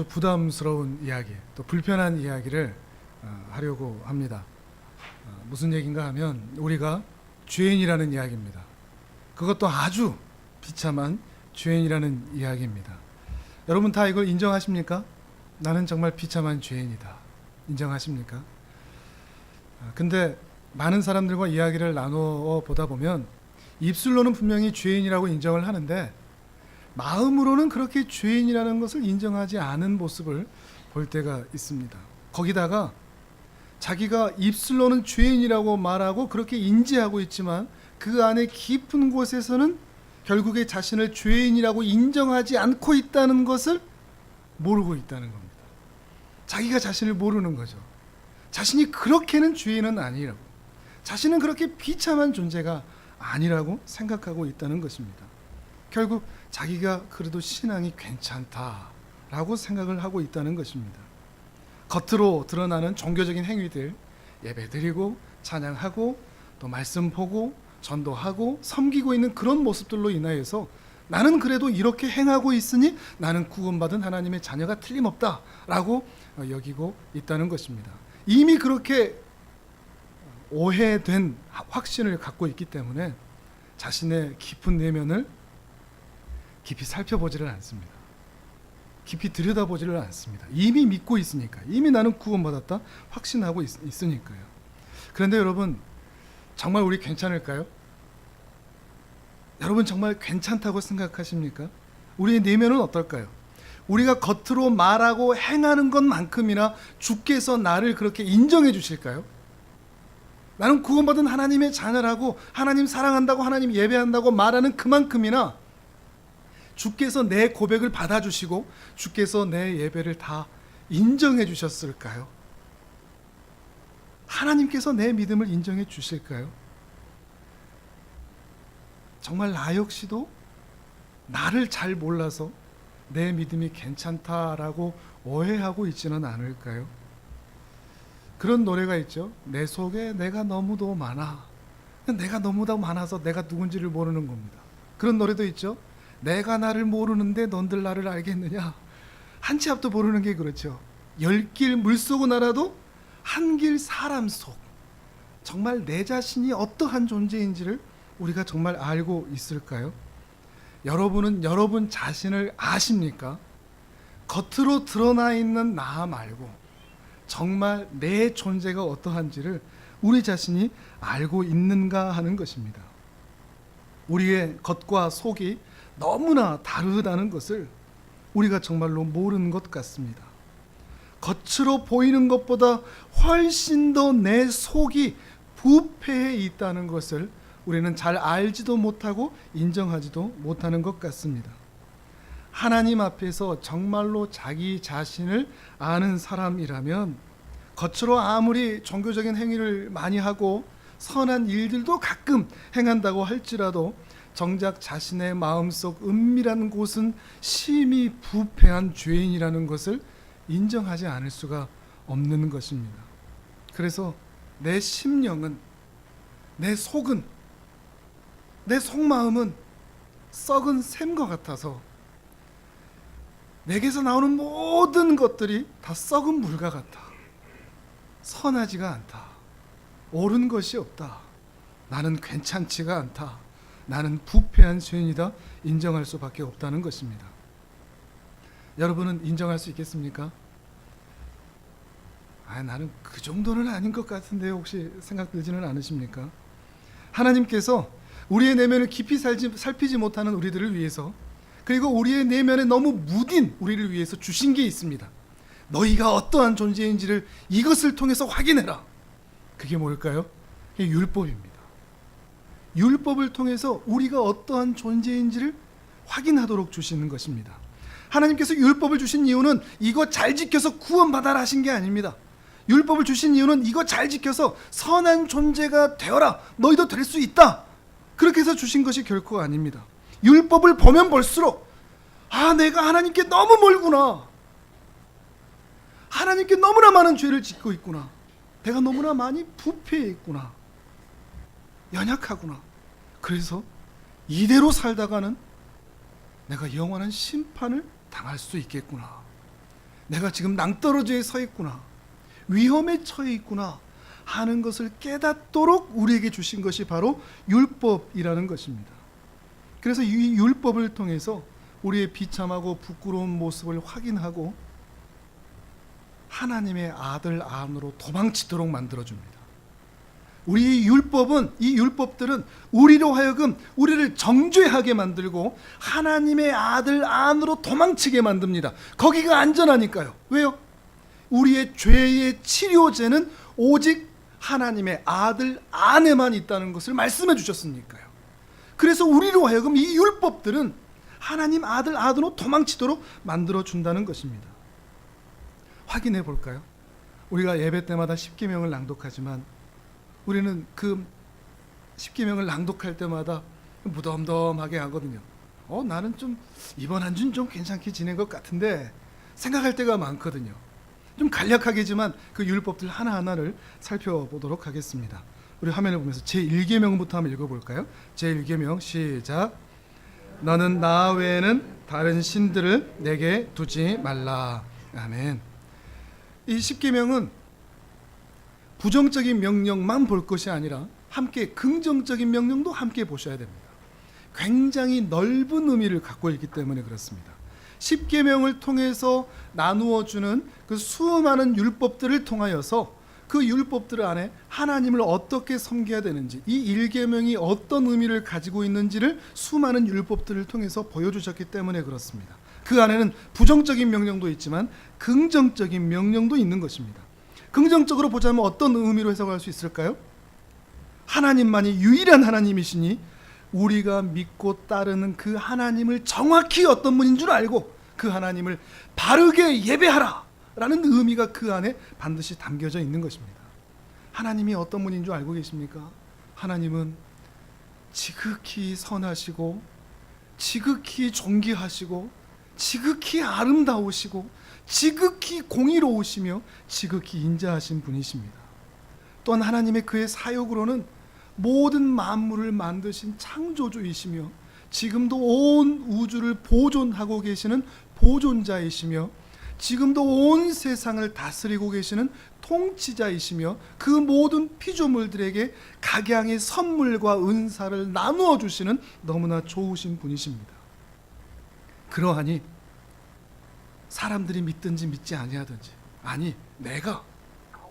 부담스러운 이야기, 또 불편한 이야기를 하려고 합니다. 무슨 얘기인가 하면 우리가 죄인이라는 이야기입니다. 그것도 아주 비참한 죄인이라는 이야기입니다. 여러분 다 이걸 인정하십니까? 나는 정말 비참한 죄인이다. 인정하십니까? 근데 많은 사람들과 이야기를 나누어 보다 보면 입술로는 분명히 죄인이라고 인정을 하는데 마음으로는 그렇게 죄인이라는 것을 인정하지 않은 모습을 볼 때가 있습니다. 거기다가 자기가 입술로는 죄인이라고 말하고 그렇게 인지하고 있지만 그 안에 깊은 곳에서는 결국에 자신을 죄인이라고 인정하지 않고 있다는 것을 모르고 있다는 겁니다. 자기가 자신을 모르는 거죠. 자신이 그렇게는 죄인은 아니라고, 자신은 그렇게 비참한 존재가 아니라고 생각하고 있다는 것입니다. 결국 자기가 그래도 신앙이 괜찮다라고 생각을 하고 있다는 것입니다. 겉으로 드러나는 종교적인 행위들, 예배드리고 찬양하고 또 말씀 보고 전도하고 섬기고 있는 그런 모습들로 인하여서 나는 그래도 이렇게 행하고 있으니 나는 구원받은 하나님의 자녀가 틀림없다라고 여기고 있다는 것입니다. 이미 그렇게 오해된 확신을 갖고 있기 때문에 자신의 깊은 내면을 깊이 살펴보지를 않습니다. 깊이 들여다보지를 않습니다. 이미 믿고 있으니까, 이미 나는 구원받았다 확신하고 있으니까요. 그런데 여러분, 정말 우리 괜찮을까요? 여러분 정말 괜찮다고 생각하십니까? 우리의 내면은 어떨까요? 우리가 겉으로 말하고 행하는 것만큼이나 주께서 나를 그렇게 인정해 주실까요? 나는 구원받은 하나님의 자녀라고, 하나님 사랑한다고, 하나님 예배한다고 말하는 그만큼이나 주께서 내 고백을 받아주시고 주께서 내 예배를 다 인정해 주셨을까요? 하나님께서 내 믿음을 인정해 주실까요? 정말 나 역시도 나를 잘 몰라서 내 믿음이 괜찮다라고 오해하고 있지는 않을까요? 그런 노래가 있죠. 내 속에 내가 너무도 많아. 내가 너무도 많아서 내가 누군지를 모르는 겁니다. 그런 노래도 있죠. 내가 나를 모르는데 넌들 나를 알겠느냐. 한 치 앞도 모르는 게 그렇죠. 10길 물속은 알아도 한 길 사람 속. 정말 내 자신이 어떠한 존재인지를 우리가 정말 알고 있을까요? 여러분은 여러분 자신을 아십니까? 겉으로 드러나 있는 나 말고 정말 내 존재가 어떠한지를 우리 자신이 알고 있는가 하는 것입니다. 우리의 겉과 속이 너무나 다르다는 것을 우리가 정말로 모르는 것 같습니다. 겉으로 보이는 것보다 훨씬 더 내 속이 부패해 있다는 것을 우리는 잘 알지도 못하고 인정하지도 못하는 것 같습니다. 하나님 앞에서 정말로 자기 자신을 아는 사람이라면 겉으로 아무리 종교적인 행위를 많이 하고 선한 일들도 가끔 행한다고 할지라도 정작 자신의 마음속 은밀한 곳은 심히 부패한 죄인이라는 것을 인정하지 않을 수가 없는 것입니다. 그래서 내 심령은, 내 속은, 내 속마음은 썩은 샘과 같아서 내게서 나오는 모든 것들이 다 썩은 물과 같아. 선하지가 않다. 옳은 것이 없다. 나는 괜찮지가 않다. 나는 부패한 죄인이다. 인정할 수밖에 없다는 것입니다. 여러분은 인정할 수 있겠습니까? 나는 그 정도는 아닌 것 같은데 혹시 생각 들지는 않으십니까? 하나님께서 우리의 내면을 깊이 살피지 못하는 우리들을 위해서, 그리고 우리의 내면에 너무 무딘 우리를 위해서 주신 게 있습니다. 너희가 어떠한 존재인지를 이것을 통해서 확인해라. 그게 뭘까요? 그게 율법입니다. 율법을 통해서 우리가 어떠한 존재인지를 확인하도록 주시는 것입니다. 하나님께서 율법을 주신 이유는 이거 잘 지켜서 구원받아라 하신 게 아닙니다. 율법을 주신 이유는 이거 잘 지켜서 선한 존재가 되어라. 너희도 될 수 있다. 그렇게 해서 주신 것이 결코 아닙니다. 율법을 보면 볼수록 내가 하나님께 너무 멀구나. 하나님께 너무나 많은 죄를 짓고 있구나. 내가 너무나 많이 부패해 있구나. 연약하구나. 그래서 이대로 살다가는 내가 영원한 심판을 당할 수 있겠구나. 내가 지금 낭떠러지에 서 있구나, 위험에 처해 있구나 하는 것을 깨닫도록 우리에게 주신 것이 바로 율법이라는 것입니다. 그래서 이 율법을 통해서 우리의 비참하고 부끄러운 모습을 확인하고 하나님의 아들 안으로 도망치도록 만들어줍니다. 우리 율법은, 이 율법들은 우리로 하여금 우리를 정죄하게 만들고 하나님의 아들 안으로 도망치게 만듭니다. 거기가 안전하니까요. 왜요? 우리의 죄의 치료제는 오직 하나님의 아들 안에만 있다는 것을 말씀해 주셨으니까요. 그래서 우리로 하여금 이 율법들은 하나님 아들 안으로 도망치도록 만들어 준다는 것입니다. 확인해 볼까요? 우리가 예배 때마다 십계명을 낭독하지만 우리는 그 십계명을 낭독할 때마다 무덤덤하게 하거든요. 나는 좀 이번 한 주는 좀 괜찮게 지낸 것 같은데 생각할 때가 많거든요. 좀 간략하게지만 그 율법들 하나하나를 살펴보도록 하겠습니다. 우리 화면을 보면서 제1계명부터 한번 읽어볼까요? 제1계명 시작. 너는 나 외에는 다른 신들을 내게 두지 말라. 아멘. 이 십계명은 부정적인 명령만 볼 것이 아니라 함께 긍정적인 명령도 함께 보셔야 됩니다. 굉장히 넓은 의미를 갖고 있기 때문에 그렇습니다. 십계명을 통해서 나누어 주는 그 수많은 율법들을 통하여서 그 율법들 안에 하나님을 어떻게 섬겨야 되는지, 이 1계명이 어떤 의미를 가지고 있는지를 수많은 율법들을 통해서 보여주셨기 때문에 그렇습니다. 그 안에는 부정적인 명령도 있지만 긍정적인 명령도 있는 것입니다. 긍정적으로 보자면 어떤 의미로 해석할 수 있을까요? 하나님만이 유일한 하나님이시니 우리가 믿고 따르는 그 하나님을 정확히 어떤 분인 줄 알고 그 하나님을 바르게 예배하라 라는 의미가 그 안에 반드시 담겨져 있는 것입니다. 하나님이 어떤 분인 줄 알고 계십니까? 하나님은 지극히 선하시고 지극히 존귀하시고 지극히 아름다우시고 지극히 공의로우시며 지극히 인자하신 분이십니다. 또한 하나님의 그의 사역으로는 모든 만물을 만드신 창조주이시며 지금도 온 우주를 보존하고 계시는 보존자이시며 지금도 온 세상을 다스리고 계시는 통치자이시며 그 모든 피조물들에게 각양의 선물과 은사를 나누어 주시는 너무나 좋으신 분이십니다. 그러하니 사람들이 믿든지 믿지 아니하든지, 아니 내가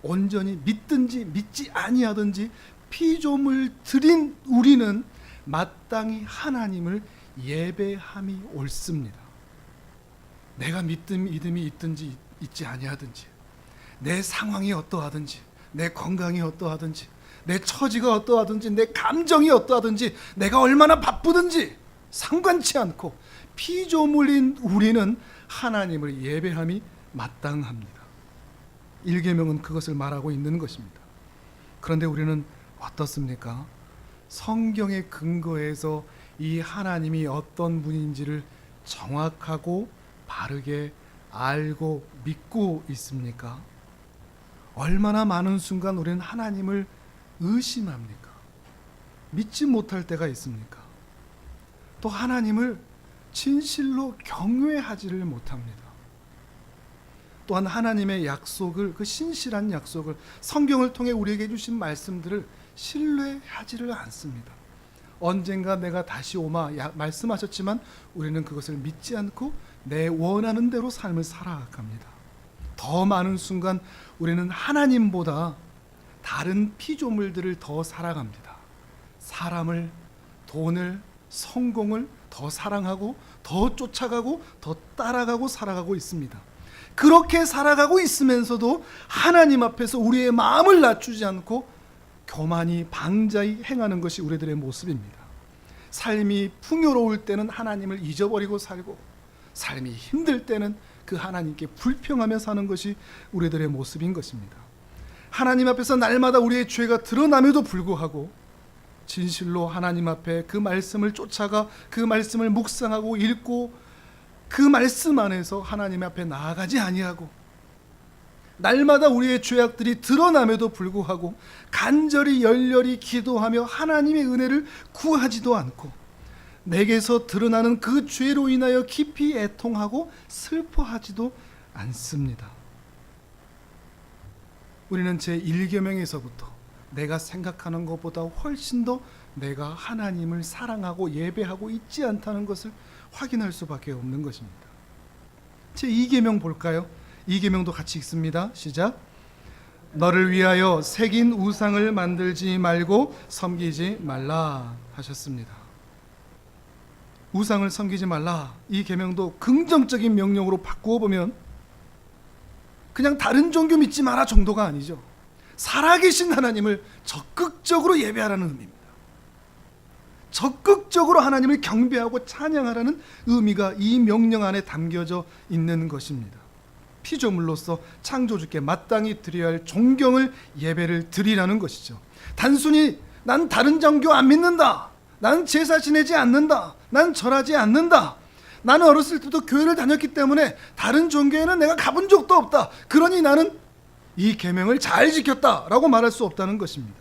온전히 믿든지 믿지 아니하든지 피조물 들인 우리는 마땅히 하나님을 예배함이 옳습니다. 내가 믿음이 있든지 있지 아니하든지, 내 상황이 어떠하든지, 내 건강이 어떠하든지, 내 처지가 어떠하든지, 내 감정이 어떠하든지, 내가 얼마나 바쁘든지 상관치 않고 피조물인 우리는 하나님을 예배함이 마땅합니다. 1계명은 그것을 말하고 있는 것입니다. 그런데 우리는 어떻습니까? 성경의 근거에서 이 하나님이 어떤 분인지를 정확하고 바르게 알고 믿고 있습니까? 얼마나 많은 순간 우리는 하나님을 의심합니까? 믿지 못할 때가 있습니까? 또 하나님을 진실로 경외하지를 못합니다. 또한 하나님의 약속을, 그 신실한 약속을, 성경을 통해 우리에게 주신 말씀들을 신뢰하지를 않습니다. 언젠가 내가 다시 오마 말씀하셨지만 우리는 그것을 믿지 않고 내 원하는 대로 삶을 살아갑니다. 더 많은 순간 우리는 하나님보다 다른 피조물들을 더 살아갑니다. 사람을, 돈을, 성공을 더 사랑하고 더 쫓아가고 더 따라가고 살아가고 있습니다. 그렇게 살아가고 있으면서도 하나님 앞에서 우리의 마음을 낮추지 않고 교만히 방자히 행하는 것이 우리들의 모습입니다. 삶이 풍요로울 때는 하나님을 잊어버리고 살고, 삶이 힘들 때는 그 하나님께 불평하며 사는 것이 우리들의 모습인 것입니다. 하나님 앞에서 날마다 우리의 죄가 드러남에도 불구하고 진실로 하나님 앞에 그 말씀을 쫓아가 그 말씀을 묵상하고 읽고 그 말씀 안에서 하나님 앞에 나아가지 아니하고, 날마다 우리의 죄악들이 드러남에도 불구하고 간절히 열렬히 기도하며 하나님의 은혜를 구하지도 않고, 내게서 드러나는 그 죄로 인하여 깊이 애통하고 슬퍼하지도 않습니다. 우리는 제1계명에서부터 내가 생각하는 것보다 훨씬 더 내가 하나님을 사랑하고 예배하고 있지 않다는 것을 확인할 수밖에 없는 것입니다. 제2계명 볼까요? 2계명도 같이 읽습니다. 시작. 너를 위하여 새긴 우상을 만들지 말고 섬기지 말라 하셨습니다. 우상을 섬기지 말라, 이 계명도 긍정적인 명령으로 바꾸어 보면 그냥 다른 종교 믿지 마라 정도가 아니죠. 살아계신 하나님을 적극적으로 예배하라는 의미입니다. 적극적으로 하나님을 경배하고 찬양하라는 의미가 이 명령 안에 담겨져 있는 것입니다. 피조물로서 창조주께 마땅히 드려야 할 존경을, 예배를 드리라는 것이죠. 단순히 난 다른 종교 안 믿는다, 난 제사 지내지 않는다, 난 절하지 않는다, 나는 어렸을 때부터 교회를 다녔기 때문에 다른 종교에는 내가 가본 적도 없다, 그러니 나는 이 계명을 잘 지켰다라고 말할 수 없다는 것입니다.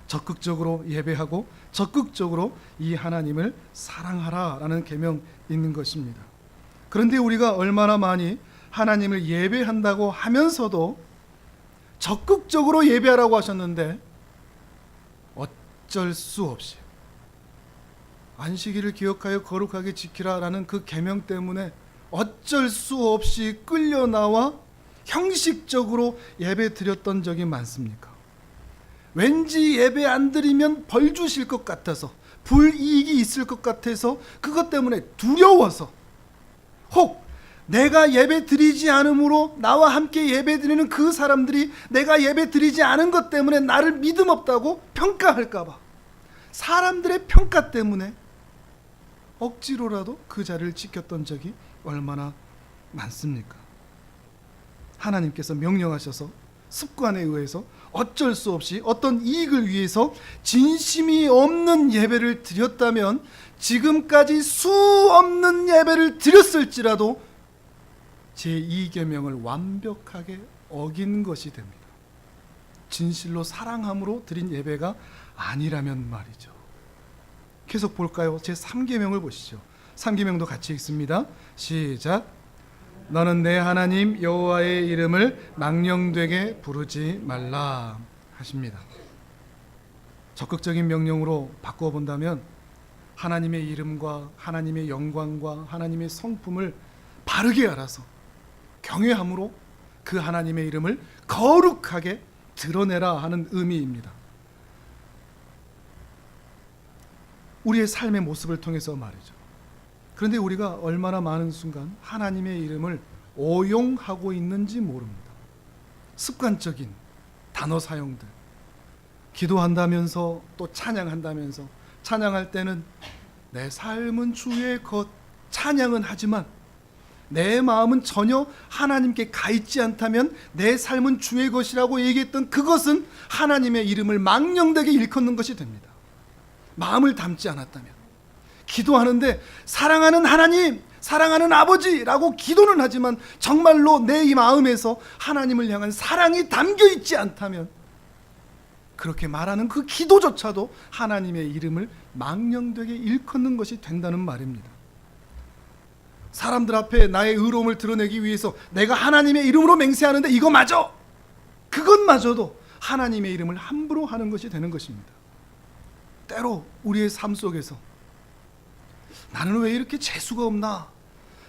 적극적으로 예배하고 적극적으로 이 하나님을 사랑하라라는 계명이 있는 것입니다. 그런데 우리가 얼마나 많이 하나님을 예배한다고 하면서도 적극적으로 예배하라고 하셨는데 어쩔 수 없이 안식일을 기억하여 거룩하게 지키라라는 그 계명 때문에 어쩔 수 없이 끌려나와 형식적으로 예배 드렸던 적이 많습니까? 왠지 예배 안 드리면 벌 주실 것 같아서, 불이익이 있을 것 같아서, 그것 때문에 두려워서, 혹 내가 예배 드리지 않으므로 나와 함께 예배 드리는 그 사람들이 내가 예배 드리지 않은 것 때문에 나를 믿음 없다고 평가할까 봐, 사람들의 평가 때문에 억지로라도 그 자리를 지켰던 적이 얼마나 많습니까? 하나님께서 명령하셔서 습관에 의해서 어쩔 수 없이 어떤 이익을 위해서 진심이 없는 예배를 드렸다면 지금까지 수 없는 예배를 드렸을지라도 제2계명을 완벽하게 어긴 것이 됩니다. 진실로 사랑함으로 드린 예배가 아니라면 말이죠. 계속 볼까요? 제3계명을 보시죠. 3계명도 같이 읽습니다. 시작. 너는 내 하나님 여호와의 이름을 망령되게 부르지 말라 하십니다. 적극적인 명령으로 바꾸어 본다면 하나님의 이름과 하나님의 영광과 하나님의 성품을 바르게 알아서 경외함으로 그 하나님의 이름을 거룩하게 드러내라 하는 의미입니다. 우리의 삶의 모습을 통해서 말이죠. 그런데 우리가 얼마나 많은 순간 하나님의 이름을 오용하고 있는지 모릅니다. 습관적인 단어 사용들, 기도한다면서 또 찬양한다면서, 찬양할 때는 내 삶은 주의 것, 찬양은 하지만 내 마음은 전혀 하나님께 가 있지 않다면 내 삶은 주의 것이라고 얘기했던 그것은 하나님의 이름을 망령되게 일컫는 것이 됩니다. 마음을 담지 않았다면. 기도하는데 사랑하는 하나님, 사랑하는 아버지라고 기도는 하지만 정말로 내 이 마음에서 하나님을 향한 사랑이 담겨 있지 않다면 그렇게 말하는 그 기도조차도 하나님의 이름을 망령되게 일컫는 것이 된다는 말입니다. 사람들 앞에 나의 의로움을 드러내기 위해서 내가 하나님의 이름으로 맹세하는데 이거 맞아? 그것마저도 하나님의 이름을 함부로 하는 것이 되는 것입니다. 때로 우리의 삶 속에서 나는 왜 이렇게 재수가 없나?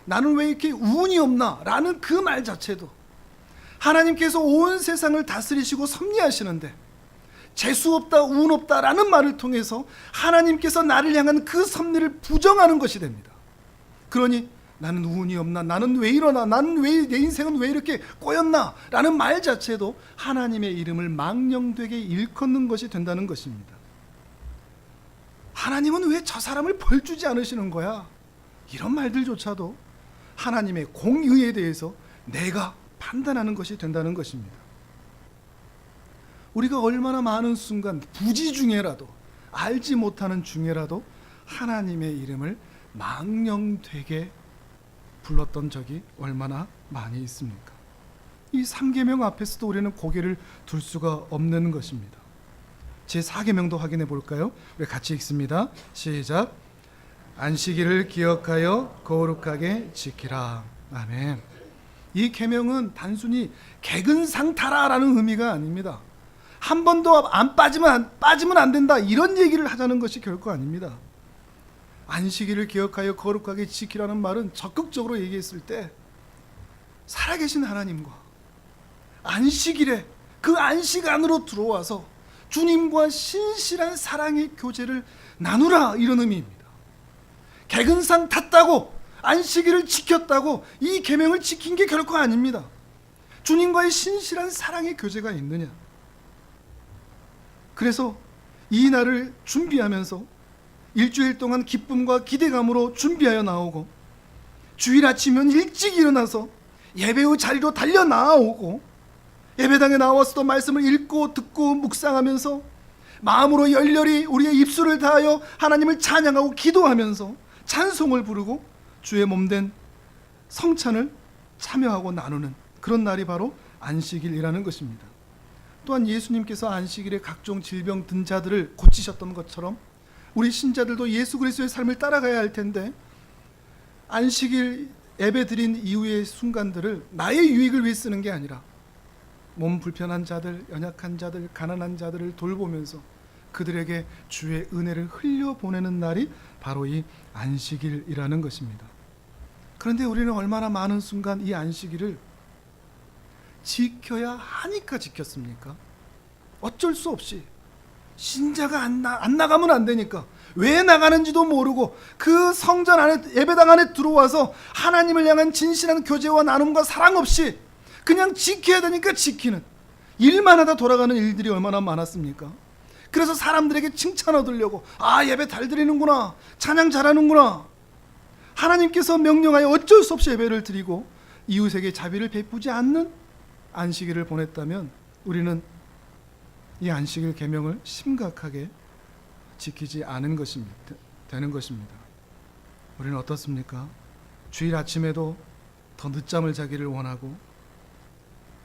나는 왜 이렇게 운이 없나? 라는 그 말 자체도 하나님께서 온 세상을 다스리시고 섭리하시는데 재수 없다, 운 없다 라는 말을 통해서 하나님께서 나를 향한 그 섭리를 부정하는 것이 됩니다. 그러니 나는 운이 없나? 나는 왜 이러나? 나는 왜, 내 인생은 왜 이렇게 꼬였나? 라는 말 자체도 하나님의 이름을 망령되게 일컫는 것이 된다는 것입니다. 하나님은 왜 저 사람을 벌 주지 않으시는 거야? 이런 말들조차도 하나님의 공의에 대해서 내가 판단하는 것이 된다는 것입니다. 우리가 얼마나 많은 순간 부지 중에라도, 알지 못하는 중에라도 하나님의 이름을 망령되게 불렀던 적이 얼마나 많이 있습니까? 이 3계명 앞에서도 우리는 고개를 둘 수가 없는 것입니다. 제4계명도 확인해 볼까요? 우리 같이 읽습니다. 시작. 안식일을 기억하여 거룩하게 지키라. 아멘. 이 계명은 단순히 개근상타라라는 의미가 아닙니다. 한 번도 안 빠지면 안 된다 이런 얘기를 하자는 것이 결코 아닙니다. 안식일을 기억하여 거룩하게 지키라는 말은 적극적으로 얘기했을 때 살아계신 하나님과 안식일에 그 안식 안으로 들어와서 주님과 신실한 사랑의 교제를 나누라 이런 의미입니다. 개근상 탔다고 안식일을 지켰다고 이 계명을 지킨 게 결코 아닙니다. 주님과의 신실한 사랑의 교제가 있느냐. 그래서 이 날을 준비하면서 일주일 동안 기쁨과 기대감으로 준비하여 나오고 주일 아침이면 일찍 일어나서 예배의 자리로 달려 나오고 예배당에 나와서도 말씀을 읽고 듣고 묵상하면서 마음으로 열렬히 우리의 입술을 다하여 하나님을 찬양하고 기도하면서 찬송을 부르고 주의 몸된 성찬을 참여하고 나누는 그런 날이 바로 안식일이라는 것입니다. 또한 예수님께서 안식일에 각종 질병 든 자들을 고치셨던 것처럼 우리 신자들도 예수 그리스도의 삶을 따라가야 할 텐데 안식일 예배 드린 이후의 순간들을 나의 유익을 위해 쓰는 게 아니라 몸 불편한 자들, 연약한 자들, 가난한 자들을 돌보면서 그들에게 주의 은혜를 흘려보내는 날이 바로 이 안식일이라는 것입니다. 그런데 우리는 얼마나 많은 순간 이 안식일을 지켜야 하니까 지켰습니까? 어쩔 수 없이 신자가 안 나가면 안 되니까 왜 나가는지도 모르고 그 성전 안에 예배당 안에 들어와서 하나님을 향한 진실한 교제와 나눔과 사랑 없이 그냥 지켜야 되니까 지키는 일만 하다 돌아가는 일들이 얼마나 많았습니까? 그래서 사람들에게 칭찬 얻으려고 예배 잘 드리는구나, 찬양 잘하는구나, 하나님께서 명령하여 어쩔 수 없이 예배를 드리고 이웃에게 자비를 베푸지 않는 안식일을 보냈다면 우리는 이 안식일 계명을 심각하게 지키지 않은 것입니다. 되는 것입니다. 우리는 어떻습니까? 주일 아침에도 더 늦잠을 자기를 원하고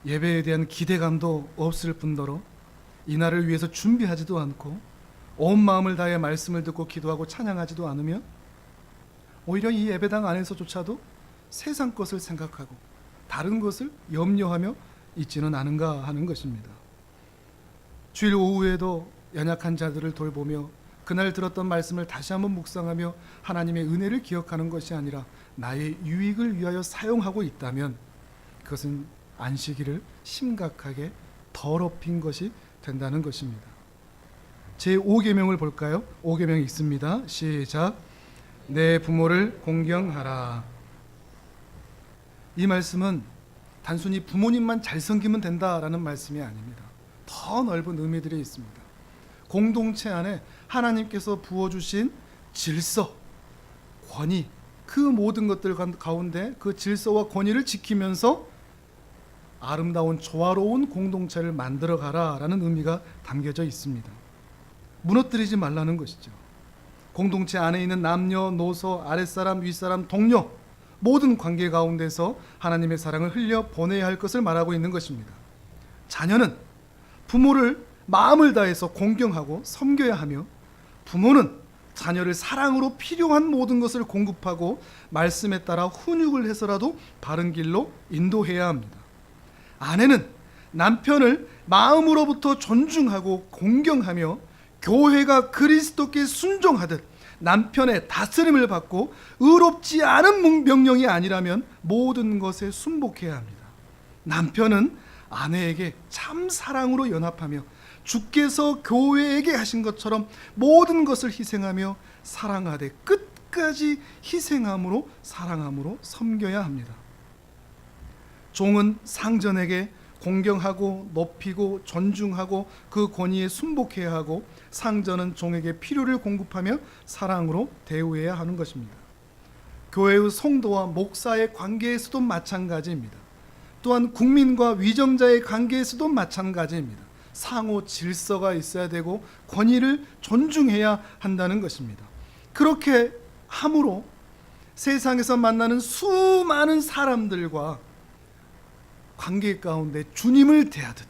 예배에 대한 기대감도 없을 뿐더러 이날을 위해서 준비하지도 않고 온 마음을 다해 말씀을 듣고 기도하고 찬양하지도 않으며 오히려 이 예배당 안에서조차도 세상 것을 생각하고 다른 것을 염려하며 있지는 않은가 하는 것입니다. 주일 오후에도 연약한 자들을 돌보며 그날 들었던 말씀을 다시 한번 묵상하며 하나님의 은혜를 기억하는 것이 아니라 나의 유익을 위하여 사용하고 있다면 그것은 안식일을 심각하게 더럽힌 것이 된다는 것입니다. 제5계명을 볼까요? 5계명이 있습니다. 시작. 내 부모를 공경하라. 이 말씀은 단순히 부모님만 잘 섬기면 된다라는 말씀이 아닙니다. 더 넓은 의미들이 있습니다. 공동체 안에 하나님께서 부어주신 질서, 권위, 그 모든 것들 가운데 그 질서와 권위를 지키면서 아름다운 조화로운 공동체를 만들어가라라는 의미가 담겨져 있습니다. 무너뜨리지 말라는 것이죠. 공동체 안에 있는 남녀노소, 아랫사람, 윗사람, 동료 모든 관계 가운데서 하나님의 사랑을 흘려 보내야 할 것을 말하고 있는 것입니다. 자녀는 부모를 마음을 다해서 공경하고 섬겨야 하며 부모는 자녀를 사랑으로 필요한 모든 것을 공급하고 말씀에 따라 훈육을 해서라도 바른 길로 인도해야 합니다. 아내는 남편을 마음으로부터 존중하고 공경하며 교회가 그리스도께 순종하듯 남편의 다스림을 받고 의롭지 않은 명령이 아니라면 모든 것에 순복해야 합니다. 남편은 아내에게 참 사랑으로 연합하며 주께서 교회에게 하신 것처럼 모든 것을 희생하며 사랑하되 끝까지 희생함으로 사랑함으로 섬겨야 합니다. 종은 상전에게 공경하고 높이고 존중하고 그 권위에 순복해야 하고 상전은 종에게 필요를 공급하며 사랑으로 대우해야 하는 것입니다. 교회의 성도와 목사의 관계에서도 마찬가지입니다. 또한 국민과 위정자의 관계에서도 마찬가지입니다. 상호 질서가 있어야 되고 권위를 존중해야 한다는 것입니다. 그렇게 함으로 세상에서 만나는 수많은 사람들과 관계 가운데 주님을 대하듯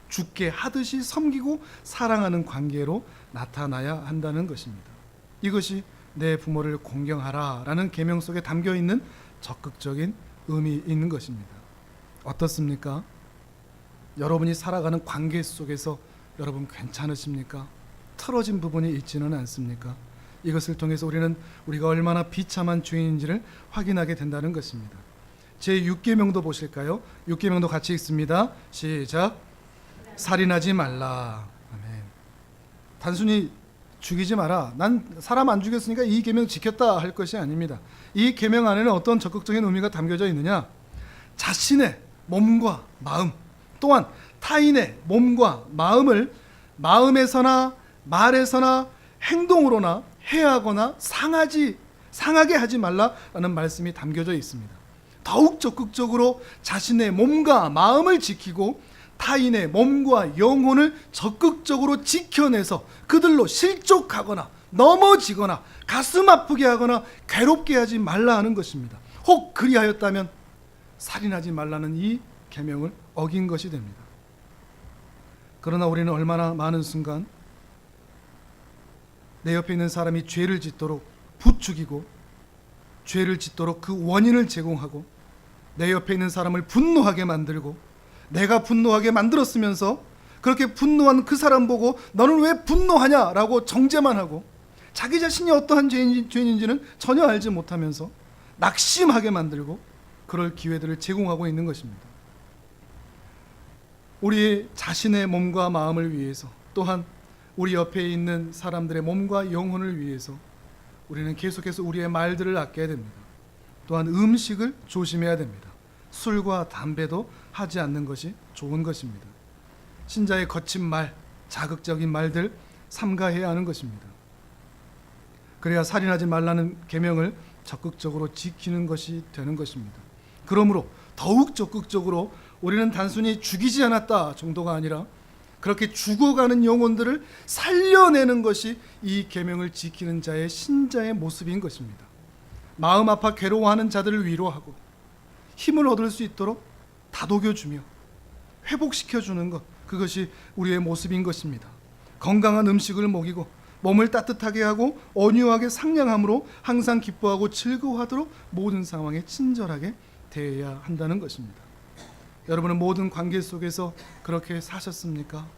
주께 하듯이 섬기고 사랑하는 관계로 나타나야 한다는 것입니다. 이것이 내 부모를 공경하라 라는 계명 속에 담겨있는 적극적인 의미 있는 것입니다. 어떻습니까? 여러분이 살아가는 관계 속에서 여러분 괜찮으십니까? 틀어진 부분이 있지는 않습니까? 이것을 통해서 우리가 얼마나 비참한 죄인인지를 확인하게 된다는 것입니다. 제 6계명도 보실까요? 6계명도 같이 읽습니다. 시작. 살인하지 말라. 아멘. 단순히 죽이지 마라. 난 사람 안 죽였으니까 이 계명 지켰다 할 것이 아닙니다. 이 계명 안에는 어떤 적극적인 의미가 담겨져 있느냐? 자신의 몸과 마음, 또한 타인의 몸과 마음을 마음에서나 말에서나 행동으로나 해하거나 상하게 하지 말라라는 말씀이 담겨져 있습니다. 더욱 적극적으로 자신의 몸과 마음을 지키고 타인의 몸과 영혼을 적극적으로 지켜내서 그들로 실족하거나 넘어지거나 가슴 아프게 하거나 괴롭게 하지 말라 하는 것입니다. 혹 그리하였다면 살인하지 말라는 이 계명을 어긴 것이 됩니다. 그러나 우리는 얼마나 많은 순간 내 옆에 있는 사람이 죄를 짓도록 부추기고 죄를 짓도록 그 원인을 제공하고 내 옆에 있는 사람을 분노하게 만들고 내가 분노하게 만들었으면서 그렇게 분노한 그 사람 보고 너는 왜 분노하냐라고 정죄만 하고 자기 자신이 어떠한 죄인인지는 전혀 알지 못하면서 낙심하게 만들고 그럴 기회들을 제공하고 있는 것입니다. 우리 자신의 몸과 마음을 위해서 또한 우리 옆에 있는 사람들의 몸과 영혼을 위해서 우리는 계속해서 우리의 말들을 아껴야 됩니다. 또한 음식을 조심해야 됩니다. 술과 담배도 하지 않는 것이 좋은 것입니다. 신자의 거친 말, 자극적인 말들 삼가해야 하는 것입니다. 그래야 살인하지 말라는 계명을 적극적으로 지키는 것이 되는 것입니다. 그러므로 더욱 적극적으로 우리는 단순히 죽이지 않았다 정도가 아니라 그렇게 죽어가는 영혼들을 살려내는 것이 이 계명을 지키는 자의 신자의 모습인 것입니다. 마음 아파 괴로워하는 자들을 위로하고 힘을 얻을 수 있도록 다독여주며 회복시켜주는 것, 그것이 우리의 모습인 것입니다. 건강한 음식을 먹이고 몸을 따뜻하게 하고 온유하게 상냥함으로 항상 기뻐하고 즐거워하도록 모든 상황에 친절하게 대해야 한다는 것입니다. 여러분은 모든 관계 속에서 그렇게 사셨습니까?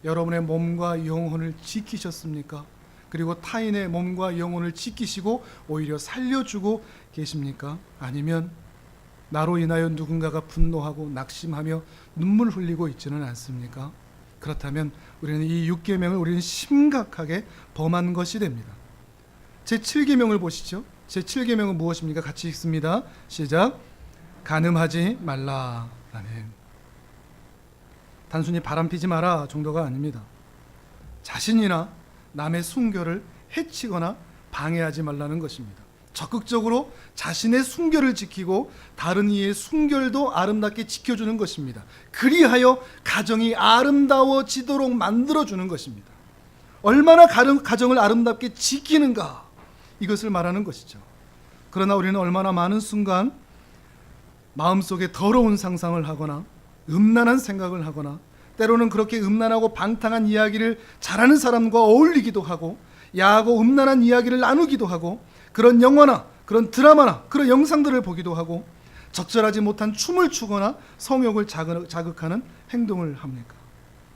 여러분의 몸과 영혼을 지키셨습니까? 그리고 타인의 몸과 영혼을 지키시고 오히려 살려주고 계십니까? 아니면 나로 인하여 누군가가 분노하고 낙심하며 눈물 흘리고 있지는 않습니까? 그렇다면 우리는 이 6계명을 우리는 심각하게 범한 것이 됩니다. 제7계명을 보시죠. 제7계명은 무엇입니까? 같이 읽습니다. 시작. 간음하지 말라. 아멘. 단순히 바람피지 마라 정도가 아닙니다. 자신이나 남의 순결을 해치거나 방해하지 말라는 것입니다. 적극적으로 자신의 순결을 지키고 다른 이의 순결도 아름답게 지켜주는 것입니다. 그리하여 가정이 아름다워지도록 만들어주는 것입니다. 얼마나 가정을 아름답게 지키는가, 이것을 말하는 것이죠. 그러나 우리는 얼마나 많은 순간 마음속에 더러운 상상을 하거나 음란한 생각을 하거나 때로는 그렇게 음란하고 방탕한 이야기를 잘하는 사람과 어울리기도 하고 야하고 음란한 이야기를 나누기도 하고 그런 영화나 그런 드라마나 그런 영상들을 보기도 하고 적절하지 못한 춤을 추거나 성욕을 자극하는 행동을 합니까?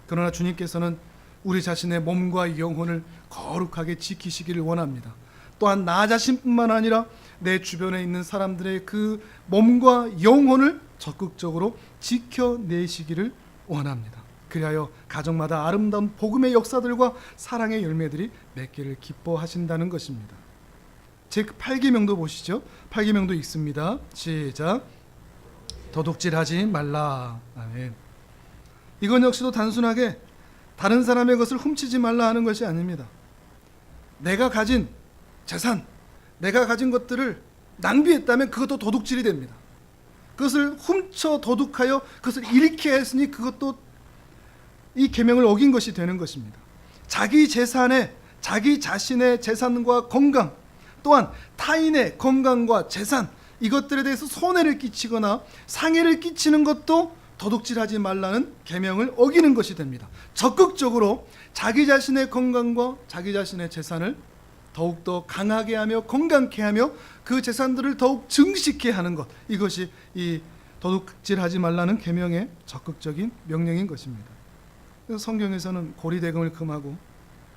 그러나 주님께서는 우리 자신의 몸과 영혼을 거룩하게 지키시기를 원합니다. 또한 나 자신뿐만 아니라 내 주변에 있는 사람들의 그 몸과 영혼을 적극적으로 지켜내시기를 원합니다. 그리하여 가정마다 아름다운 복음의 역사들과 사랑의 열매들이 맺기를 기뻐하신다는 것입니다. 제8계명도 보시죠. 8계명도 읽습니다. 시작. 도둑질하지 말라. 아멘. 이건 역시도 단순하게 다른 사람의 것을 훔치지 말라 하는 것이 아닙니다. 내가 가진 재산, 내가 가진 것들을 낭비했다면 그것도 도둑질이 됩니다. 그것을 훔쳐 도둑하여 그것을 잃게 했으니 그것도 이 계명을 어긴 것이 되는 것입니다. 자기 재산에 자기 자신의 재산과 건강, 또한 타인의 건강과 재산, 이것들에 대해서 손해를 끼치거나 상해를 끼치는 것도 도둑질하지 말라는 계명을 어기는 것이 됩니다. 적극적으로 자기 자신의 건강과 자기 자신의 재산을 더욱더 강하게 하며 건강케 하며 그 재산들을 더욱 증식케 하는 것, 이것이 이 도둑질하지 말라는 계명의 적극적인 명령인 것입니다. 그래서 성경에서는 고리대금을 금하고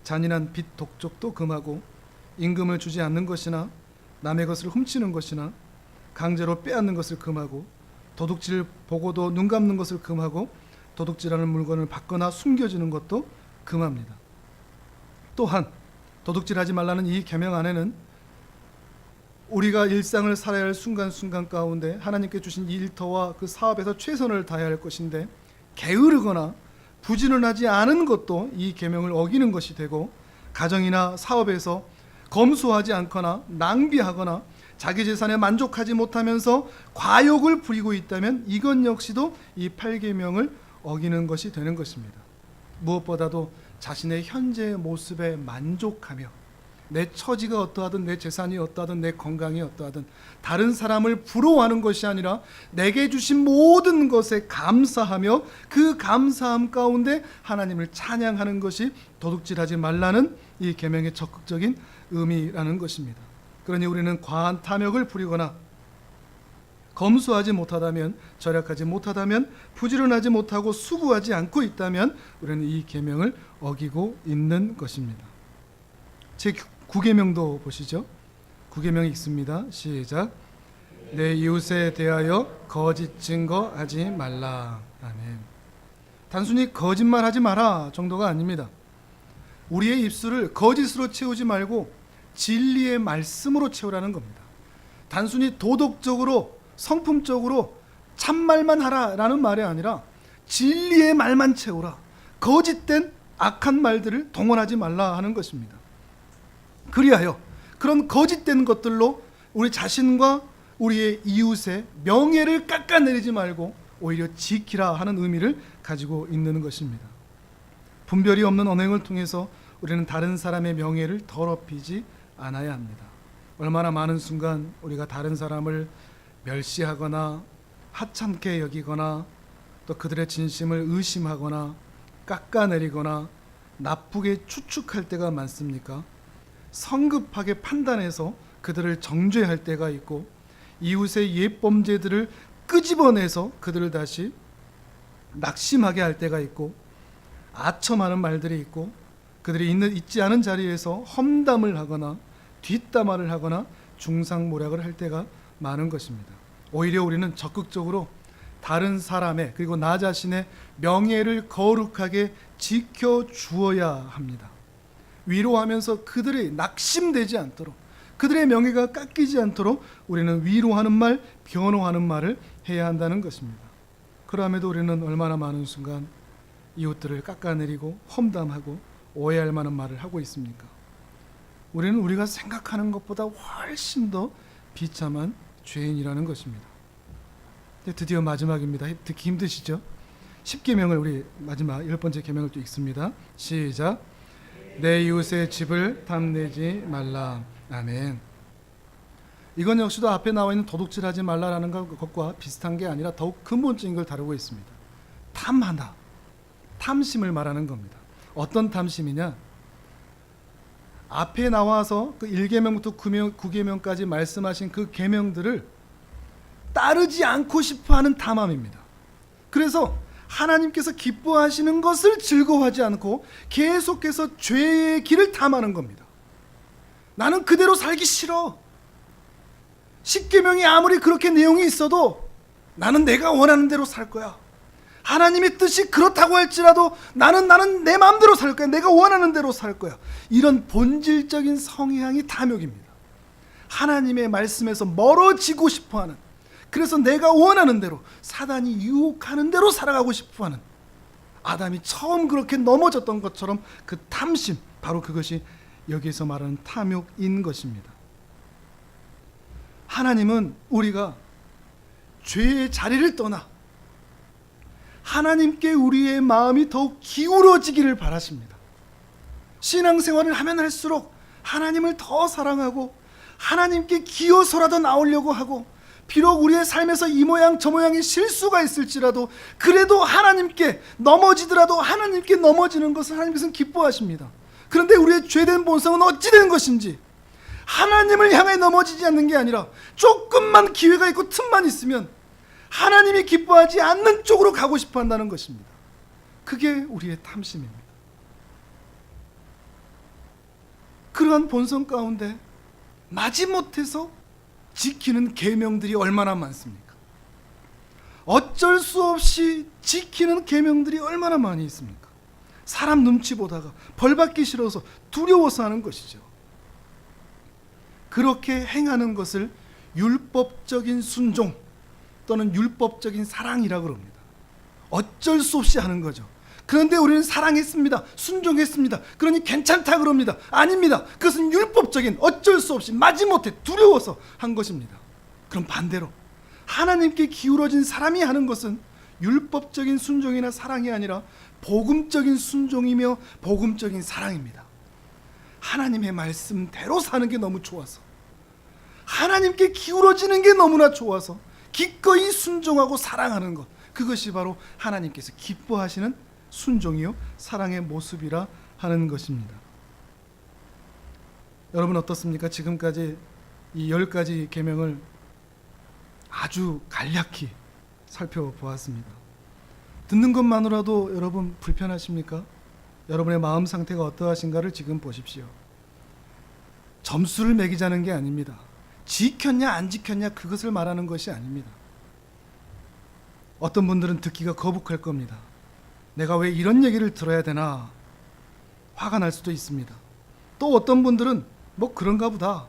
잔인한 빚 독촉도 금하고 임금을 주지 않는 것이나 남의 것을 훔치는 것이나 강제로 빼앗는 것을 금하고 도둑질 보고도 눈 감는 것을 금하고 도둑질하는 물건을 받거나 숨겨주는 것도 금합니다. 또한 도둑질하지 말라는 이 계명 안에는 우리가 일상을 살아야 할 순간순간 가운데 하나님께 주신 일터와 그 사업에서 최선을 다해야 할 것인데 게으르거나 부지런하지 않은 것도 이 계명을 어기는 것이 되고, 가정이나 사업에서 검소하지 않거나 낭비하거나 자기 재산에 만족하지 못하면서 과욕을 부리고 있다면 이것 역시도 이 8계명을 어기는 것이 되는 것입니다. 무엇보다도 자신의 현재의 모습에 만족하며 내 처지가 어떠하든 내 재산이 어떠하든 내 건강이 어떠하든 다른 사람을 부러워하는 것이 아니라 내게 주신 모든 것에 감사하며 그 감사함 가운데 하나님을 찬양하는 것이 도둑질하지 말라는 이 계명의 적극적인 의미라는 것입니다. 그러니 우리는 과한 탐욕을 부리거나 검소하지 못하다면, 절약하지 못하다면, 부지런하지 못하고 수고하지 않고 있다면 우리는 이 계명을 어기고 있는 것입니다. 제 9계명도 보시죠. 9계명이 있습니다. 시작. 내 이웃에 대하여 거짓 증거하지 말라. 아멘. 단순히 거짓말하지 마라 정도가 아닙니다. 우리의 입술을 거짓으로 채우지 말고 진리의 말씀으로 채우라는 겁니다. 단순히 도덕적으로 성품적으로 참말만 하라라는 말이 아니라 진리의 말만 채우라. 거짓된 악한 말들을 동원하지 말라 하는 것입니다. 그리하여 그런 거짓된 것들로 우리 자신과 우리의 이웃의 명예를 깎아내리지 말고 오히려 지키라 하는 의미를 가지고 있는 것입니다. 분별이 없는 언행을 통해서 우리는 다른 사람의 명예를 더럽히지 않아야 합니다. 얼마나 많은 순간 우리가 다른 사람을 멸시하거나 하찮게 여기거나 또 그들의 진심을 의심하거나 깎아내리거나 나쁘게 추측할 때가 많습니까? 성급하게 판단해서 그들을 정죄할 때가 있고 이웃의 옛범죄들을 끄집어내서 그들을 다시 낙심하게 할 때가 있고 아첨하는 말들이 있고 그들이 있지 않은 자리에서 험담을 하거나 뒷담화를 하거나 중상모략을 할 때가 많은 것입니다. 오히려 우리는 적극적으로 다른 사람의 그리고 나 자신의 명예를 거룩하게 지켜주어야 합니다. 위로하면서 그들이 낙심되지 않도록, 그들의 명예가 깎이지 않도록 우리는 위로하는 말, 변호하는 말을 해야 한다는 것입니다. 그럼에도 우리는 얼마나 많은 순간 이웃들을 깎아내리고 험담하고 오해할 만한 말을 하고 있습니까? 우리는 우리가 생각하는 것보다 훨씬 더 비참한 죄인이라는 것입니다. 드디어 마지막입니다. 듣기 힘드시죠? 10계명을 우리 마지막 10번째 계명을 또 읽습니다. 시작. 내 이웃의 집을 탐내지 말라. 아멘. 이건 역시도 앞에 나와 있는 도둑질하지 말라라는 것과 비슷한 게 아니라 더욱 근본적인 걸 다루고 있습니다. 탐하다, 탐심을 말하는 겁니다. 어떤 탐심이냐? 앞에 나와서 그 1계명부터 9계명까지 말씀하신 그 계명들을 따르지 않고 싶어하는 탐함입니다. 그래서 하나님께서 기뻐하시는 것을 즐거워하지 않고 계속해서 죄의 길을 탐하는 겁니다. 나는 그대로 살기 싫어. 10계명이 아무리 그렇게 내용이 있어도 나는 내가 원하는 대로 살 거야. 하나님의 뜻이 그렇다고 할지라도 나는 내 마음대로 살 거야. 내가 원하는 대로 살 거야. 이런 본질적인 성향이 탐욕입니다. 하나님의 말씀에서 멀어지고 싶어하는, 그래서 내가 원하는 대로, 사단이 유혹하는 대로 살아가고 싶어하는, 아담이 처음 그렇게 넘어졌던 것처럼 그 탐심, 바로 그것이 여기서 말하는 탐욕인 것입니다. 하나님은 우리가 죄의 자리를 떠나 하나님께 우리의 마음이 더욱 기울어지기를 바라십니다. 신앙생활을 하면 할수록 하나님을 더 사랑하고 하나님께 기어서라도 나오려고 하고, 비록 우리의 삶에서 이 모양 저 모양의 실수가 있을지라도 그래도 하나님께 넘어지더라도 하나님께 넘어지는 것을 하나님께서는 기뻐하십니다. 그런데 우리의 죄된 본성은 어찌 되는 것인지, 하나님을 향해 넘어지지 않는 게 아니라 조금만 기회가 있고 틈만 있으면 하나님이 기뻐하지 않는 쪽으로 가고 싶어 한다는 것입니다. 그게 우리의 탐심입니다. 그러한 본성 가운데 마지못해서 지키는 계명들이 얼마나 많습니까? 어쩔 수 없이 지키는 계명들이 얼마나 많이 있습니까? 사람 눈치 보다가 벌받기 싫어서 두려워서 하는 것이죠. 그렇게 행하는 것을 율법적인 순종 또는 율법적인 사랑이라고 합니다. 어쩔 수 없이 하는 거죠. 그런데 우리는 사랑했습니다. 순종했습니다. 그러니 괜찮다 그럽니다. 아닙니다. 그것은 율법적인 어쩔 수 없이 마지못해 두려워서 한 것입니다. 그럼 반대로 하나님께 기울어진 사람이 하는 것은 율법적인 순종이나 사랑이 아니라 복음적인 순종이며 복음적인 사랑입니다. 하나님의 말씀대로 사는 게 너무 좋아서, 하나님께 기울어지는 게 너무나 좋아서 기꺼이 순종하고 사랑하는 것, 그것이 바로 하나님께서 기뻐하시는 순종이요 사랑의 모습이라 하는 것입니다. 여러분 어떻습니까? 지금까지 이 10가지 계명을 아주 간략히 살펴보았습니다. 듣는 것만으로도 여러분 불편하십니까? 여러분의 마음 상태가 어떠하신가를 지금 보십시오. 점수를 매기자는 게 아닙니다. 지켰냐 안 지켰냐 그것을 말하는 것이 아닙니다. 어떤 분들은 듣기가 거북할 겁니다. 내가 왜 이런 얘기를 들어야 되나 화가 날 수도 있습니다. 또 어떤 분들은 뭐 그런가 보다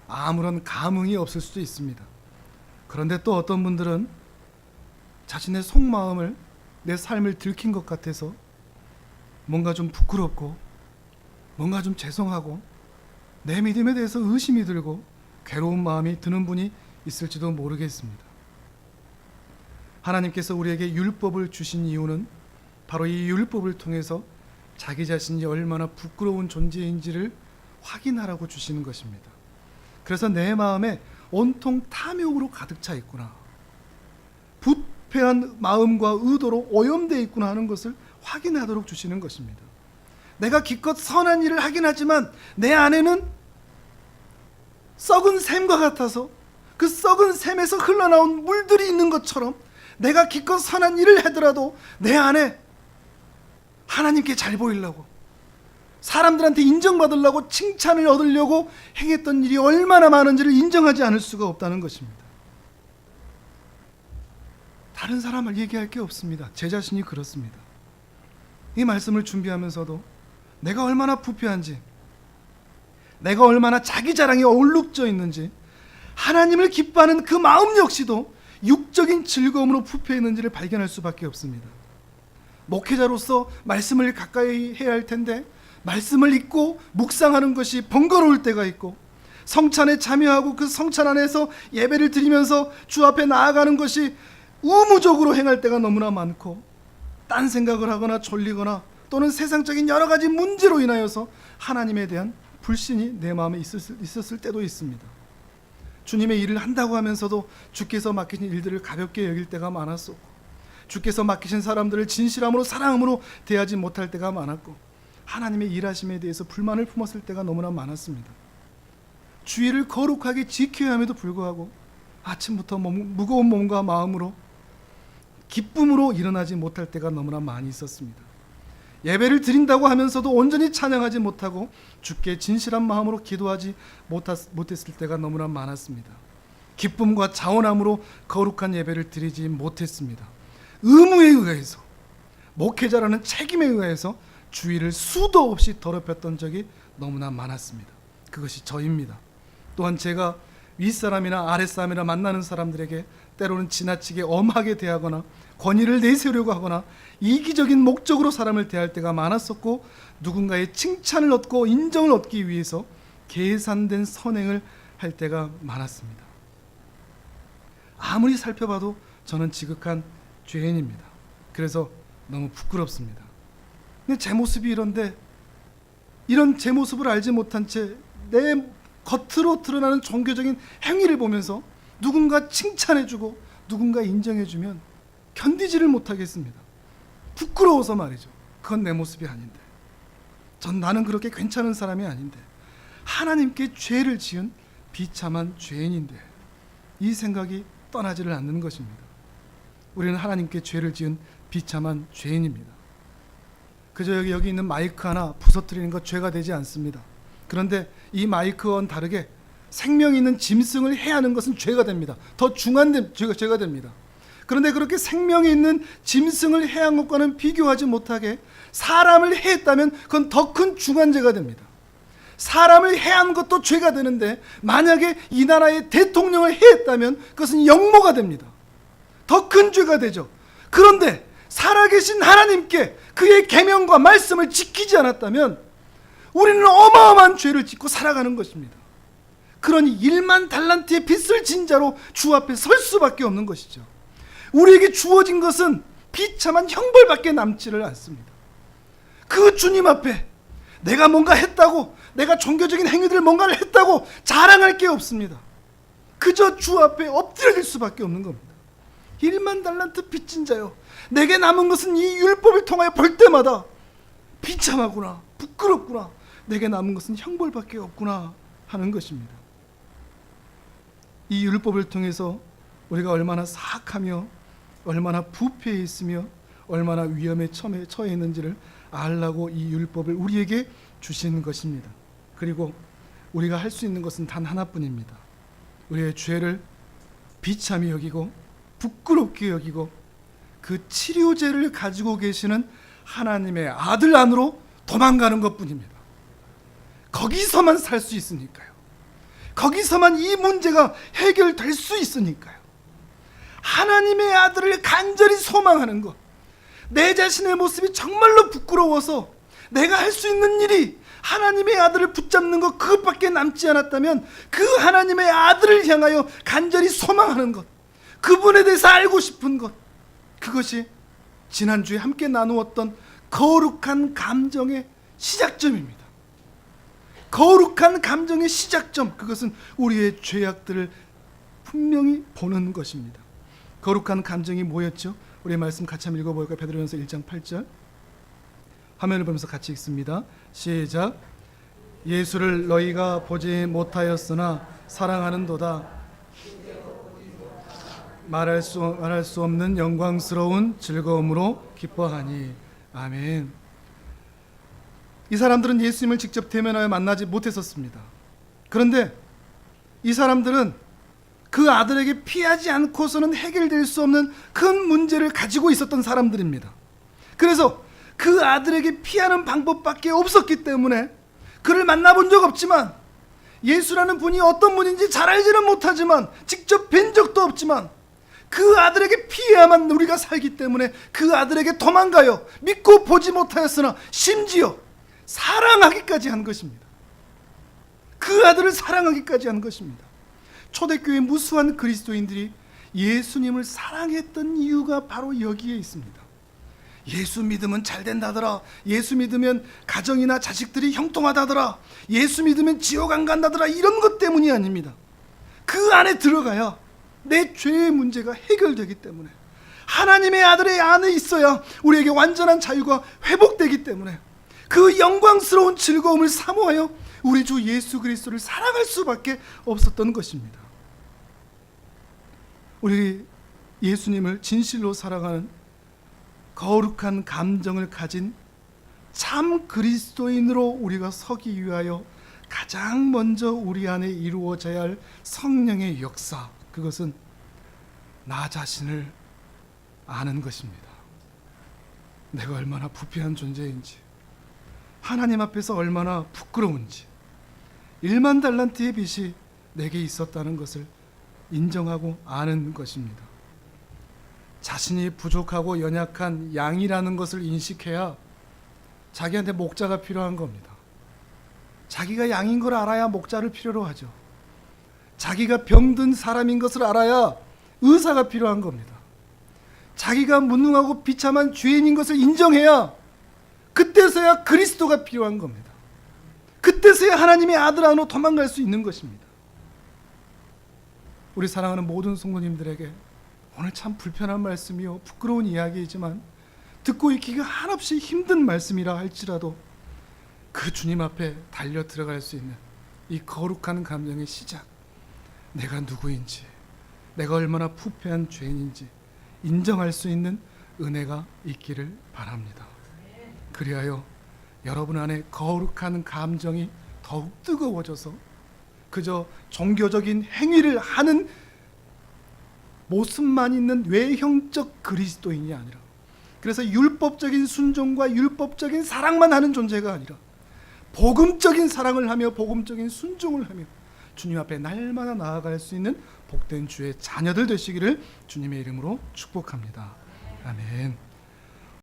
아무런 감흥이 없을 수도 있습니다. 그런데 또 어떤 분들은 자신의 속마음을, 내 삶을 들킨 것 같아서 뭔가 좀 부끄럽고 뭔가 좀 죄송하고 내 믿음에 대해서 의심이 들고 괴로운 마음이 드는 분이 있을지도 모르겠습니다. 하나님께서 우리에게 율법을 주신 이유는 바로 이 율법을 통해서 자기 자신이 얼마나 부끄러운 존재인지를 확인하라고 주시는 것입니다. 그래서 내 마음에 온통 탐욕으로 가득 차 있구나, 부패한 마음과 의도로 오염되어 있구나 하는 것을 확인하도록 주시는 것입니다. 내가 기껏 선한 일을 하긴 하지만 내 안에는 썩은 샘과 같아서 그 썩은 샘에서 흘러나온 물들이 있는 것처럼 내가 기껏 선한 일을 하더라도 내 안에 하나님께 잘 보이려고, 사람들한테 인정받으려고, 칭찬을 얻으려고 행했던 일이 얼마나 많은지를 인정하지 않을 수가 없다는 것입니다. 다른 사람을 얘기할 게 없습니다. 제 자신이 그렇습니다. 이 말씀을 준비하면서도 내가 얼마나 부패한지, 내가 얼마나 자기 자랑에 얼룩져 있는지, 하나님을 기뻐하는 그 마음 역시도 육적인 즐거움으로 부패해 있는지를 발견할 수밖에 없습니다. 목회자로서 말씀을 가까이 해야 할 텐데 말씀을 읽고 묵상하는 것이 번거로울 때가 있고, 성찬에 참여하고 그 성찬 안에서 예배를 드리면서 주 앞에 나아가는 것이 의무적으로 행할 때가 너무나 많고, 딴 생각을 하거나 졸리거나 또는 세상적인 여러 가지 문제로 인하여서 하나님에 대한 불신이 내 마음에 있었을 때도 있습니다. 주님의 일을 한다고 하면서도 주께서 맡기신 일들을 가볍게 여길 때가 많았었고, 주께서 맡기신 사람들을 진실함으로 사랑함으로 대하지 못할 때가 많았고, 하나님의 일하심에 대해서 불만을 품었을 때가 너무나 많았습니다. 주의를 거룩하게 지켜야 함에도 불구하고 아침부터 무거운 몸과 마음으로 기쁨으로 일어나지 못할 때가 너무나 많이 있었습니다. 예배를 드린다고 하면서도 온전히 찬양하지 못하고 주께 진실한 마음으로 기도하지 못했을 때가 너무나 많았습니다. 기쁨과 자원함으로 거룩한 예배를 드리지 못했습니다. 의무에 의해서, 목회자라는 책임에 의해서 주의를 수도 없이 더럽혔던 적이 너무나 많았습니다. 그것이 저입니다. 또한 제가 윗사람이나 아랫사람이나 만나는 사람들에게 때로는 지나치게 엄하게 대하거나 권위를 내세우려고 하거나 이기적인 목적으로 사람을 대할 때가 많았었고, 누군가의 칭찬을 얻고 인정을 얻기 위해서 계산된 선행을 할 때가 많았습니다. 아무리 살펴봐도 저는 지극한 죄인입니다. 그래서 너무 부끄럽습니다. 근데 제 모습이 이런데, 이런 제 모습을 알지 못한 채 내 겉으로 드러나는 종교적인 행위를 보면서 누군가 칭찬해주고 누군가 인정해주면 견디지를 못하겠습니다. 부끄러워서 말이죠. 그건 내 모습이 아닌데, 나는 그렇게 괜찮은 사람이 아닌데, 하나님께 죄를 지은 비참한 죄인인데, 이 생각이 떠나지를 않는 것입니다. 우리는 하나님께 죄를 지은 비참한 죄인입니다. 그저 여기 있는 마이크 하나 부서뜨리는 것 죄가 되지 않습니다. 그런데 이 마이크와는 다르게 생명 있는 짐승을 해하는 것은 죄가 됩니다. 더 중한 죄가 됩니다. 그런데 그렇게 생명이 있는 짐승을 해한 것과는 비교하지 못하게 사람을 해했다면 그건 더 큰 중한죄가 됩니다. 사람을 해한 것도 죄가 되는데 만약에 이 나라의 대통령을 해했다면 그것은 역모가 됩니다. 더 큰 죄가 되죠. 그런데 살아계신 하나님께 그의 계명과 말씀을 지키지 않았다면 우리는 어마어마한 죄를 짓고 살아가는 것입니다. 그러니 1만 달란트의 빚을 진 자로 주 앞에 설 수밖에 없는 것이죠. 우리에게 주어진 것은 비참한 형벌밖에 남지를 않습니다. 그 주님 앞에 내가 뭔가 했다고, 내가 종교적인 행위들 뭔가를 했다고 자랑할 게 없습니다. 그저 주 앞에 엎드려질 수밖에 없는 겁니다. 1만 달란트 빚진 자요, 내게 남은 것은 이 율법을 통하여 볼 때마다 비참하구나, 부끄럽구나, 내게 남은 것은 형벌밖에 없구나 하는 것입니다. 이 율법을 통해서 우리가 얼마나 사악하며 얼마나 부패해 있으며 얼마나 위험에 처해 있는지를 알라고 이 율법을 우리에게 주신 것입니다. 그리고 우리가 할 수 있는 것은 단 하나뿐입니다. 우리의 죄를 비참히 여기고 부끄럽게 여기고 그 치료제를 가지고 계시는 하나님의 아들 안으로 도망가는 것뿐입니다. 거기서만 살 수 있으니까요. 거기서만 이 문제가 해결될 수 있으니까요. 하나님의 아들을 간절히 소망하는 것, 내 자신의 모습이 정말로 부끄러워서 내가 할 수 있는 일이 하나님의 아들을 붙잡는 것 그것밖에 남지 않았다면 그 하나님의 아들을 향하여 간절히 소망하는 것, 그분에 대해서 알고 싶은 것, 그것이 지난주에 함께 나누었던 거룩한 감정의 시작점입니다. 거룩한 감정의 시작점, 그것은 우리의 죄악들을 분명히 보는 것입니다. 거룩한 감정이 뭐였죠? 우리 말씀 같이 한번 읽어볼까요? 베드로전서 1장 8절 화면을 보면서 같이 읽습니다. 시작. 예수를 너희가 보지 못하였으나 사랑하는도다. 말할 수 없는 영광스러운 즐거움으로 기뻐하니. 아멘. 이 사람들은 예수님을 직접 대면하여 만나지 못했었습니다. 그런데 이 사람들은 그 아들에게 피하지 않고서는 해결될 수 없는 큰 문제를 가지고 있었던 사람들입니다. 그래서 그 아들에게 피하는 방법밖에 없었기 때문에 그를 만나본 적 없지만, 예수라는 분이 어떤 분인지 잘 알지는 못하지만, 직접 뵌 적도 없지만 그 아들에게 피해야만 우리가 살기 때문에 그 아들에게 도망가요. 믿고 보지 못하였으나 심지어 사랑하기까지 한 것입니다. 그 아들을 사랑하기까지 한 것입니다. 초대교회 무수한 그리스도인들이 예수님을 사랑했던 이유가 바로 여기에 있습니다. 예수 믿으면 잘 된다더라, 예수 믿으면 가정이나 자식들이 형통하다더라, 예수 믿으면 지옥 안 간다더라, 이런 것 때문이 아닙니다. 그 안에 들어가야 내 죄의 문제가 해결되기 때문에, 하나님의 아들의 안에 있어야 우리에게 완전한 자유가 회복되기 때문에, 그 영광스러운 즐거움을 사모하여 우리 주 예수 그리스도를 사랑할 수밖에 없었던 것입니다. 우리 예수님을 진실로 사랑하는 거룩한 감정을 가진 참 그리스도인으로 우리가 서기 위하여 가장 먼저 우리 안에 이루어져야 할 성령의 역사, 그것은 나 자신을 아는 것입니다. 내가 얼마나 부패한 존재인지, 하나님 앞에서 얼마나 부끄러운지, 1만 달란트의 빚이 내게 있었다는 것을 인정하고 아는 것입니다. 자신이 부족하고 연약한 양이라는 것을 인식해야 자기한테 목자가 필요한 겁니다. 자기가 양인 걸 알아야 목자를 필요로 하죠. 자기가 병든 사람인 것을 알아야 의사가 필요한 겁니다. 자기가 무능하고 비참한 죄인인 것을 인정해야 그때서야 그리스도가 필요한 겁니다. 그때서야 하나님의 아들 안으로 도망갈 수 있는 것입니다. 우리 사랑하는 모든 성도님들에게 오늘 참 불편한 말씀이요, 부끄러운 이야기이지만 듣고 있기가 한없이 힘든 말씀이라 할지라도 그 주님 앞에 달려 들어갈 수 있는 이 거룩한 감정의 시작, 내가 누구인지, 내가 얼마나 부패한 죄인인지 인정할 수 있는 은혜가 있기를 바랍니다. 그리하여 여러분 안에 거룩한 감정이 더욱 뜨거워져서 그저 종교적인 행위를 하는 모습만 있는 외형적 그리스도인이 아니라, 그래서 율법적인 순종과 율법적인 사랑만 하는 존재가 아니라 복음적인 사랑을 하며 복음적인 순종을 하며 주님 앞에 날마다 나아갈 수 있는 복된 주의 자녀들 되시기를 주님의 이름으로 축복합니다. 아멘.